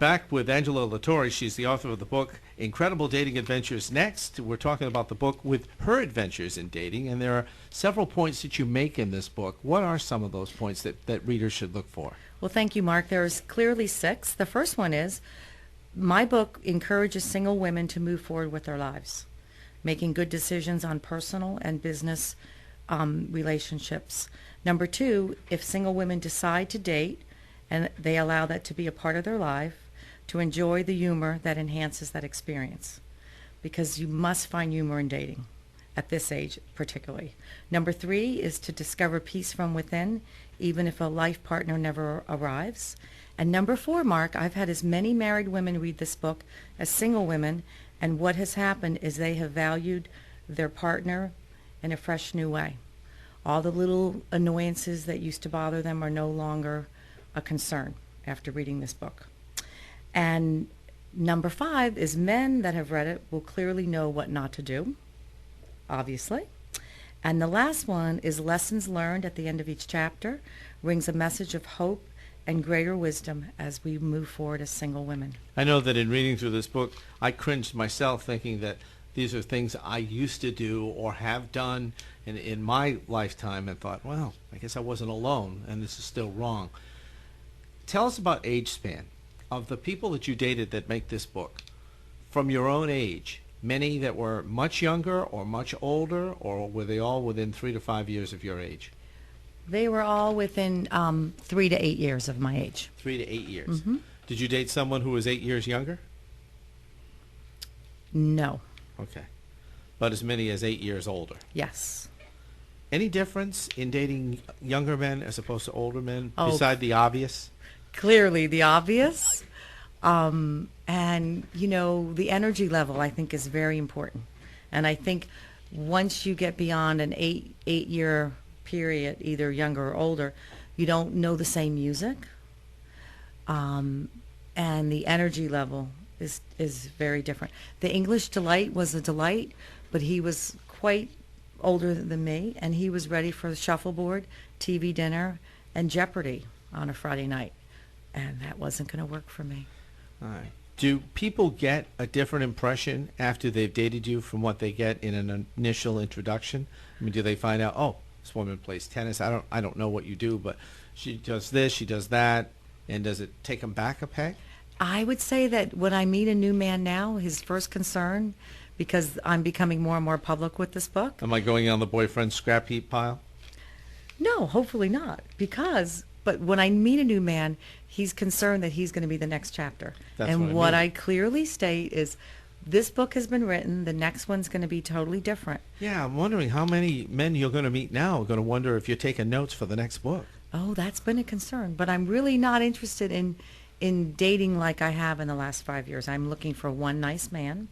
back with Angela Latore. She's the author of the book, Incredible Dating Adventures. Next, we're talking about the book with her adventures in dating, and there are several points that you make in this book. What are some of those points that readers should look for? Well, thank you, Mark. There's clearly 6. The first one is, my book encourages single women to move forward with their lives, making good decisions on personal and business relationships. Number 2, if single women decide to date, and they allow that to be a part of their life, to enjoy the humor that enhances that experience. Because you must find humor in dating, at this age particularly. Number 3 is to discover peace from within, even if a life partner never arrives. And number 4, Mark, I've had as many married women read this book as single women, and what has happened is they have valued their partner in a fresh new way. All the little annoyances that used to bother them are no longer a concern after reading this book. And number 5 is men that have read it will clearly know what not to do, obviously. And the last one is lessons learned at the end of each chapter, brings a message of hope and greater wisdom as we move forward as single women. I know that in reading through this book, I cringed myself thinking that these are things I used to do or have done in my lifetime, and thought, well, I guess I wasn't alone, and this is still wrong. Tell us about age span of the people that you dated that make this book. From your own age, many that were much younger or much older, or were they all within 3 to 5 years of your age? They were all within 3 to 8 years of my age. 3 to 8 years. Mm-hmm. Did you date someone who was 8 years younger? No. Okay. But as many as 8 years older? Yes. Any difference in dating younger men as opposed to older men, Oh, beside the obvious? Clearly the obvious. And, you know, the energy level, I think, is very important. And I think once you get beyond an eight-year period, either younger or older, you don't know the same music. And the energy level is very different. The English delight was a delight, but he was quite older than me, and he was ready for the shuffleboard, TV dinner, and Jeopardy on a Friday night. And that wasn't going to work for me. All right. Do people get a different impression after they've dated you from what they get in an initial introduction? I mean, do they find out, oh, this woman plays tennis, I don't know what you do, but she does this, she does that, and does it take them back a peg? I would say that when I meet a new man now, his first concern, because I'm becoming more and more public with this book. Am I going on the boyfriend scrap heap pile? No, hopefully not. But when I meet a new man, he's concerned that he's going to be the next chapter. That's and what I I clearly state is, this book has been written, the next one's going to be totally different. Yeah, I'm wondering how many men you're going to meet now are going to wonder if you're taking notes for the next book. Oh, that's been a concern. But I'm really not interested in dating like I have in the last 5 years. I'm looking for one nice man.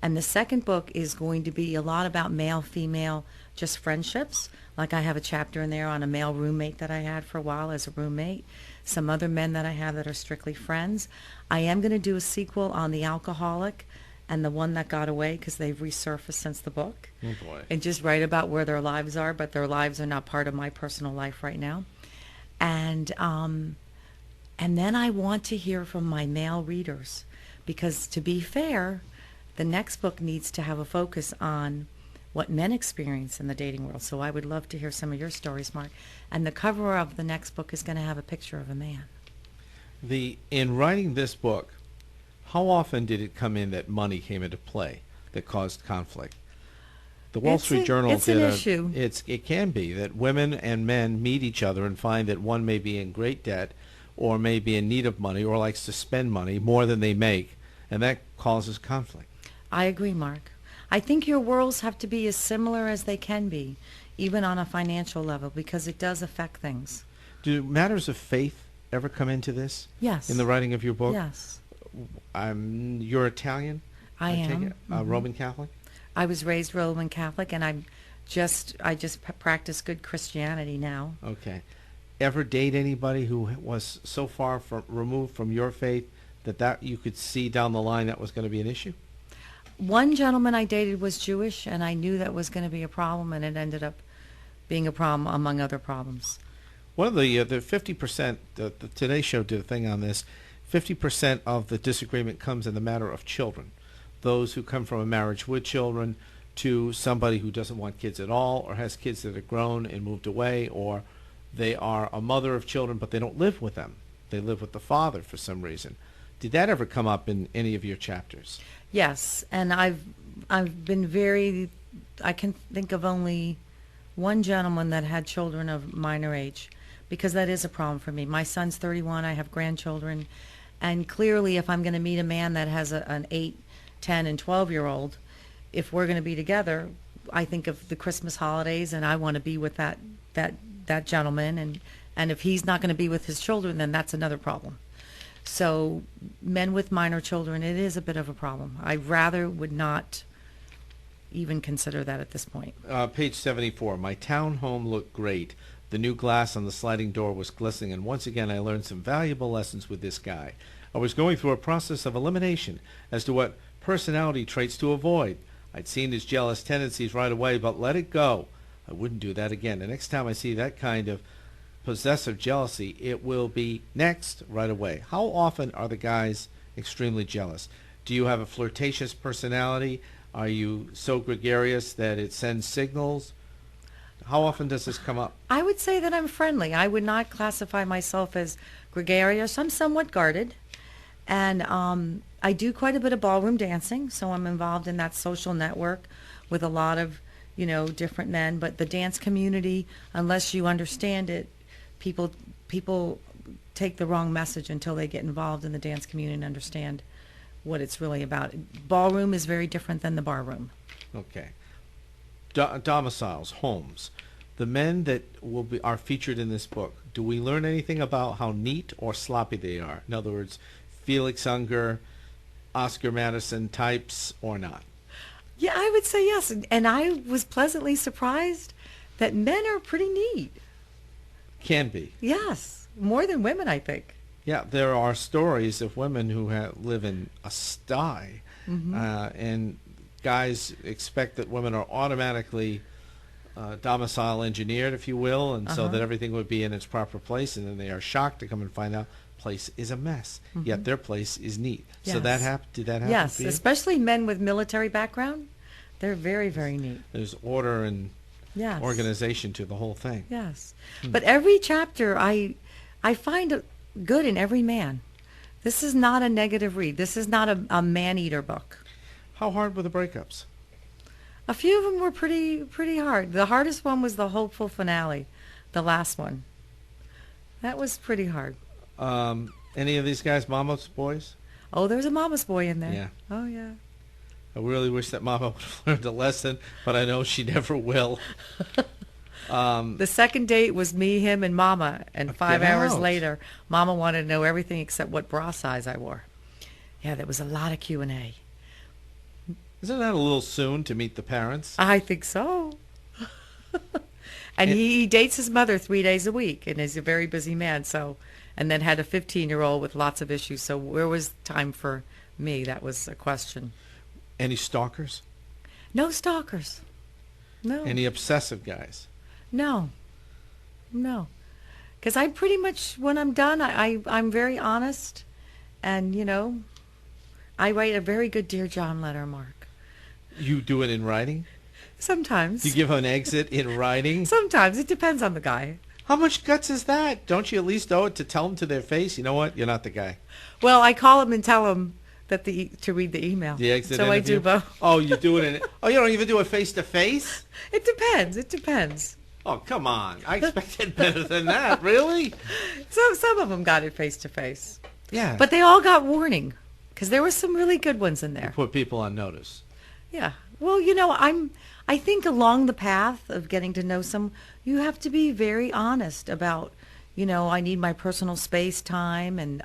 And the second book is going to be a lot about male-female just friendships. Like I have a chapter in there on a male roommate that I had for a while as a roommate. Some other men that I have that are strictly friends. I am going to do a sequel on the alcoholic and the one that got away, because they've resurfaced since the book. Oh, boy. And just write about where their lives are, but their lives are not part of my personal life right now. And then I want to hear from my male readers, because to be fair, the next book needs to have a focus on what men experience in the dating world. So I would love to hear some of your stories, Mark. And the cover of the next book is going to have a picture of a man. In writing this book, how often did it come in that money came into play that caused conflict? The Wall Street Journal it's did an issue. It can be that women and men meet each other and find that one may be in great debt, or may be in need of money, or likes to spend money more than they make, and that causes conflict. I agree, Mark. I think your worlds have to be as similar as they can be, even on a financial level, because it does affect things. Do matters of faith ever come into this? Yes. In the writing of your book? Yes. You're Italian? I take am. it? Roman Catholic? I was raised Roman Catholic, and I just practice good Christianity now. Okay. Ever date anybody who was so far removed from your faith that you could see down the line that was going to be an issue? One gentleman I dated was Jewish, and I knew that was going to be a problem, and it ended up being a problem among other problems. One of the 50%, the Today Show did a thing on this, 50% of the disagreement comes in the matter of children. Those who come from a marriage with children to somebody who doesn't want kids at all, or has kids that are grown and moved away, or they are a mother of children but they don't live with them. They live with the father for some reason. Did that ever come up in any of your chapters? Yes, and I've been very, I can think of only one gentleman that had children of minor age, because that is a problem for me. My son's 31, I have grandchildren, and clearly if I'm going to meet a man that has an 8, 10, and 12-year-old, if we're going to be together, I think of the Christmas holidays, and I want to be with that gentleman, and if he's not going to be with his children, then that's another problem. So men with minor children, it is a bit of a problem. I rather would not even consider that at this point. Page 74. My townhome looked great. The new glass on the sliding door was glistening, and once again I learned some valuable lessons with this guy. I was going through a process of elimination as to what personality traits to avoid. I'd seen his jealous tendencies right away, but let it go. I wouldn't do that again. The next time I see that kind of possessive jealousy, it will be next right away. How often are the guys extremely jealous? Do you have a flirtatious personality? Are you so gregarious that it sends signals? How often does this come up? I would say that I'm friendly. I would not classify myself as gregarious. I'm somewhat guarded. And I do quite a bit of ballroom dancing, so I'm involved in that social network with a lot of, different men. But the dance community, unless you understand it, people take the wrong message until they get involved in the dance community and understand what it's really about. Ballroom is very different than the barroom. Okay. Domiciles, homes. The men that are featured in this book, do we learn anything about how neat or sloppy they are? In other words, Felix Unger, Oscar Madison types or not? Yeah, I would say yes. And I was pleasantly surprised that men are pretty neat. Can be. Yes, more than women, I think. Yeah, there are stories of women who live in a sty, and guys expect that women are automatically domicile engineered, if you will, and so that everything would be in its proper place, and then they are shocked to come and find out place is a mess, yet their place is neat. Yes. So did that happen Yes, for you? especially men with military background. They're very, very neat. There's order and Yes. organization to the whole thing. Yes. But every chapter I find good in every man. This is not a negative read. This is not a man-eater book. How hard were the breakups? A few of them were pretty hard. The hardest one was the hopeful finale, the last one. That was pretty hard. Any of these guys mama's boys? Oh, there's a mama's boy in there. Yeah. Oh, yeah. I really wish that mama would have learned a lesson, but I know she never will. The second date was me, him, and Mama, and 5 hours out. later, Mama wanted to know everything except what bra size I wore. Yeah, there was a lot of Q&A. Isn't that a little soon to meet the parents? I think so. And he dates his mother 3 days a week, and is a very busy man, and then had a 15-year-old with lots of issues, so where was time for me? That was a question. Any stalkers? No stalkers. No. Any obsessive guys? No. Because I pretty much, when I'm done, I'm very honest, and, I write a very good Dear John letter, Mark. You do it in writing? Sometimes. You give an exit in writing? Sometimes. It depends on the guy. How much guts is that? Don't you at least owe it to tell them to their face, you know what, you're not the guy? Well, I call him and tell him that to read the email. The exit so interview? I do both. Oh, you do it you don't even do it face-to-face? It depends. Oh, come on. I expected better than that. Really? So some of them got it face to face. Yeah. But they all got warning, because there were some really good ones in there. Put people on notice. Yeah. Well, I think along the path of getting to know you have to be very honest about, I need my personal space time, and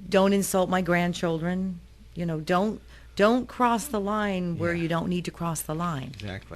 don't insult my grandchildren. Don't cross the line where you don't need to cross the line. Exactly.